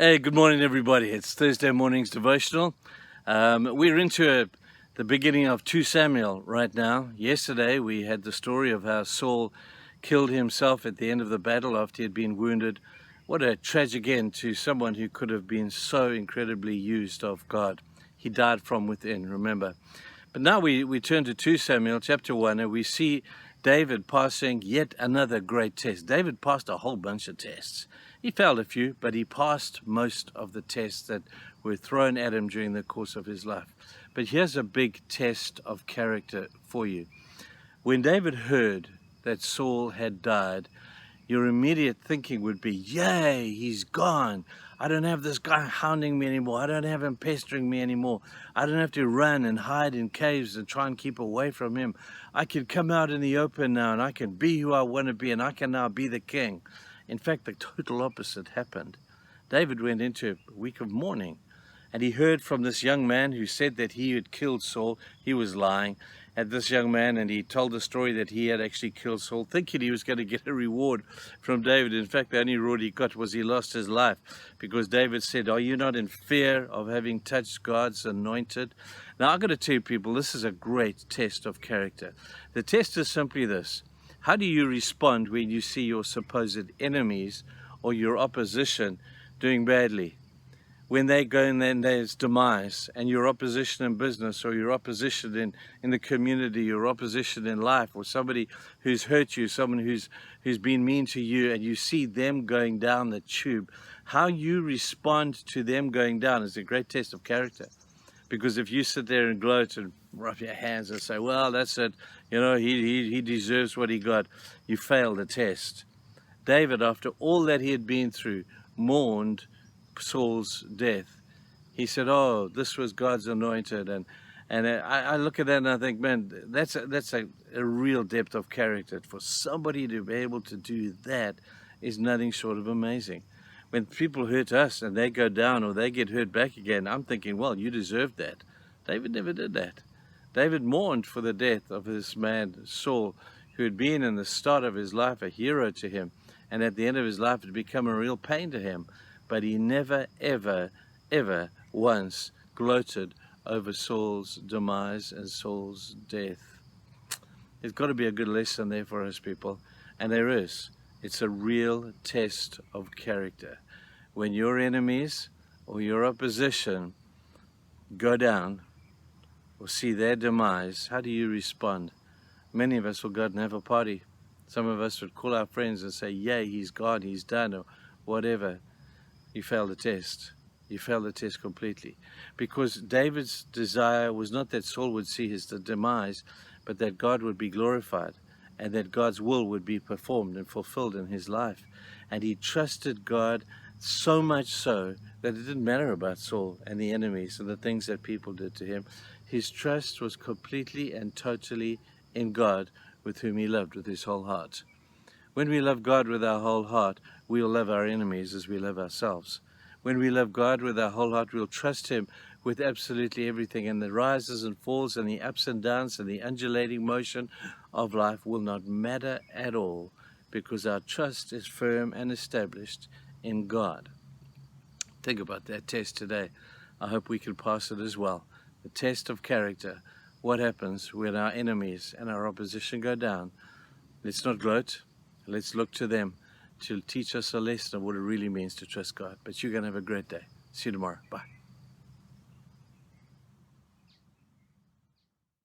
Hey, good morning, everybody. It's Thursday morning's devotional. We're into the beginning of 2 Samuel right now. Yesterday, we had the story of how Saul killed himself at the end of the battle after he had been wounded. What a tragic end to someone who could have been so incredibly used of God. He died from within, remember. But now we turn to 2 Samuel chapter 1, and we see David passing yet another great test. David passed a whole bunch of tests. He failed a few, but he passed most of the tests that were thrown at him during the course of his life. But here's a big test of character for you. When David heard that Saul had died, your immediate thinking would be, yay, he's gone. I don't have this guy hounding me anymore. I don't have him pestering me anymore. I don't have to run and hide in caves and try and keep away from him. I can come out in the open now, and I can be who I want to be, and I can now be the king. In fact, the total opposite happened. David went into a week of mourning, and he heard from this young man who said that he had killed Saul. He was lying at this young man, and he told the story that he had actually killed Saul, thinking he was going to get a reward from David. In fact, the only reward he got was he lost his life, because David said, "Are you not in fear of having touched God's anointed?" Now, I've got to tell you, people, this is a great test of character. The test is simply this: how do you respond when you see your supposed enemies or your opposition doing badly? When they go in there's demise, and your opposition in business, or your opposition in the community, your opposition in life, or somebody who's hurt you, someone who's been mean to you, and you see them going down the tube, how you respond to them going down is a great test of character. Because if you sit there and gloat and rub your hands and say, well, that's it, he deserves what he got, you failed the test. David, after all that he had been through, mourned Saul's death. He said, oh, this was God's anointed. And I look at that and I think, man, that's a real depth of character. For somebody to be able to do that is nothing short of amazing. When people hurt us and they go down or they get hurt back again, I'm thinking, well, you deserved that. David never did that. David mourned for the death of this man, Saul, who had been in the start of his life a hero to him, and at the end of his life had become a real pain to him. But he never, ever, ever once gloated over Saul's demise and Saul's death. There's got to be a good lesson there for us, people. And there is. It's a real test of character. When your enemies or your opposition go down or see their demise, how do you respond? Many of us will go out and have a party. Some of us would call our friends and say, yay, he's gone, he's done, or whatever. You failed the test. You failed the test completely. Because David's desire was not that Saul would see his demise, but that God would be glorified and that God's will would be performed and fulfilled in his life. And he trusted God so much so that it didn't matter about Saul and the enemies and the things that people did to him. His trust was completely and totally in God, with whom he loved with his whole heart. When we love God with our whole heart, we'll love our enemies as we love ourselves. When we love God with our whole heart, we'll trust him with absolutely everything. And the rises and falls and the ups and downs and the undulating motion of life will not matter at all, because our trust is firm and established in God. Think about that test today. I hope we can pass it as well. The test of character. What happens when our enemies and our opposition go down? Let's not gloat. Let's look to them to teach us a lesson of what it really means to trust God. But you're going to have a great day. See you tomorrow. Bye.